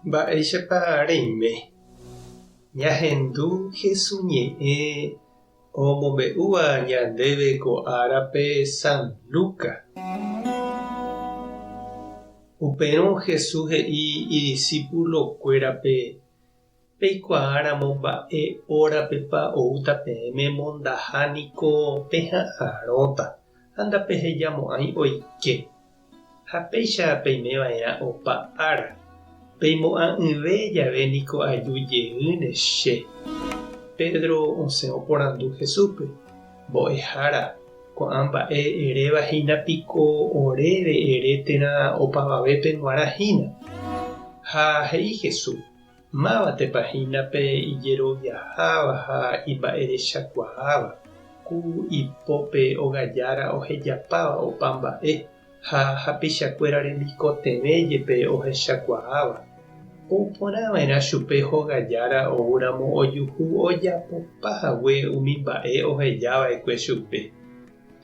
Mba'éichapa reime. Ñahendu hesuñe'ẽ omombe'úva ñandéve ko árape San Lucas. Upérõ Jesús he'i idiscípulokuérape: peikuaáramo mba'e órapepa oúta peẽme mondaha niko peha'ãrõta ha ndapehejamo'ãi oike. Ha péicha peimeva'erã opa ára. Peimo'ã'ỹve jave niko ajujeýne che. Pedro osẽ oporandu Jesúspe: mbo'ehára, ko'ã mba'e erevahína piko oréve ere térã opavavépe g̃uarãhína. Ha he'i Jesús: mávatepa hínape ijeroviaháva ha imba'erechakuaáva, ku ipópe ogajára ohejapáva opa mba'e ha hapichakuéra remikotevẽjepe ohechakuaáva. Ouporãva'erã chupe hogajára oúramo ojuhu ojapopahague umi mba'e ohejava'ekue chupe.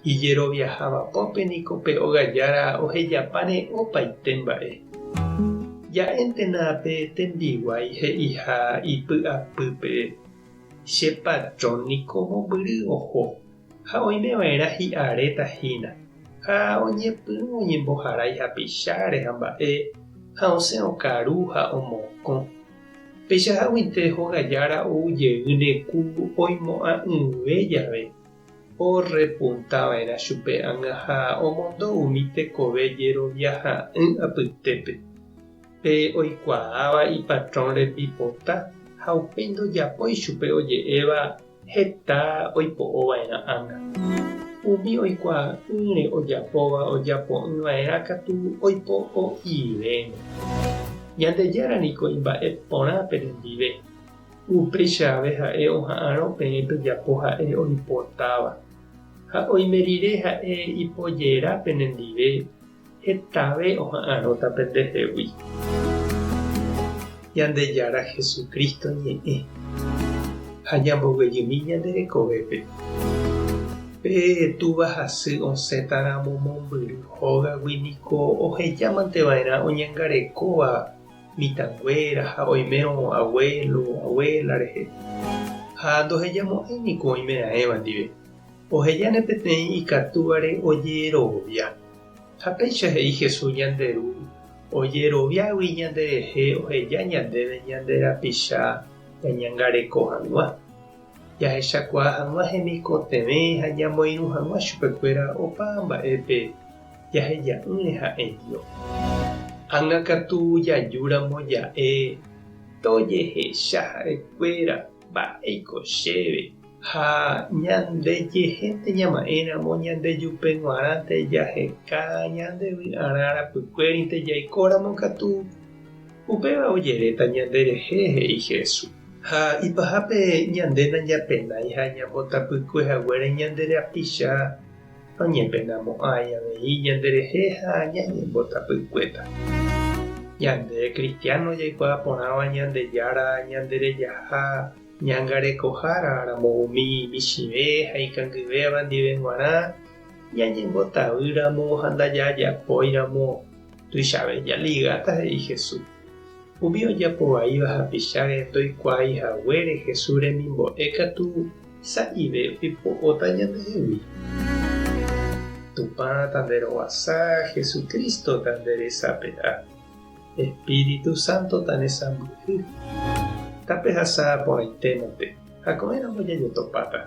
Ijeroviaháva pópe niko pe ogajára ohejapáre opaite mba'e. Ja'éntena pe tembiguái he'iha ipy'apýpe: che patrón niko mombyry oho, ha oimeva'erã hi'aretahína, ha oñepyrũ oñemboharái hapicháre ha mba'e, ha osẽ okaru ha omokõ. Peichaháguinte hogajára oujeýne ku oimo'ã'ỹve jave, orepuntava'erã chupe ág̃a ha omondo umi tekove jeroviaha'ỹ apytépe. Pe oikuaáva ipatrón rembipota ha upéi ndojapói chupe oje'éva heta oipo'ova'erã ág̃a. Umi oikuaa'ỹre ojapóva ojapo'ỹva'erã katu oipo'oivéne. Ñandejára niko imba'e porã perendive. Upéichave ha'e oha'ãrõ peẽ tojapo ha'e oipotáva. Ha oime rire ha'e ipojera penendive, hetave oha'ãrõta pendehegui. Ñandejára Jesukristo ñe'ẽ ha ñamboguejymi ñande rekovépe. Pe túva hasy osẽtaramo mombyry hógagui niko ohejamanteva'erã oñangarekóva mitãnguéra ha oimérõ abuelo, abuela rehe. Ha ndohejamo'ãi niko oimeraẽva ndive. Ohejane peteĩ ikatúvare ojerovia. Ha péicha he'i Jesús ñanderu: ojeroviágui ñanderehe oheja ñandéve ñande rapicha ñañangareko hag̃ua. Jahechakuaa hag̃ua hemikotevẽ ha ñamoirũ hag̃ua chupekuéra opa mba'épe jaheja'ỹre ha'eño. Ág̃akatu jajúramo ja'e tojehecha ha'ekuéra mba'éiko chéve. Ha ñandejehénte ñama'ẽramo ñandejupe g̃uarãnte jaheka ñandevy'arã rapykuérinte jaikóramo katu upéva ojeréta ñanderehe, he'i Jesús. Ha ipahápe ñande nañapenái ha ñambotapykuehaguére ñande rapicha oñepenamo'ãi avei ñanderehe ha ñañembotapykuéta. Ñande cristiano jaikuaa porãva ñandejára ñanderejaha ñangarekoháraramo umi michĩve ha ikangyvéva ndive g̃uarã ñañembotavýramo ha ndajajapóiramo tuicháve jaligáta, he'i Jesús. Umi ojapovaíva hapicháre toikuaahaguére Jesús remimbo'e katu sa'ive oipo'óta ñandehegui. Tupã tanderovasa Jesukristo tanderesape'a. Espíritu Santo tanesãmbyhy. Tapehasa porãitémante ha ko'ẽramo jajotopáta.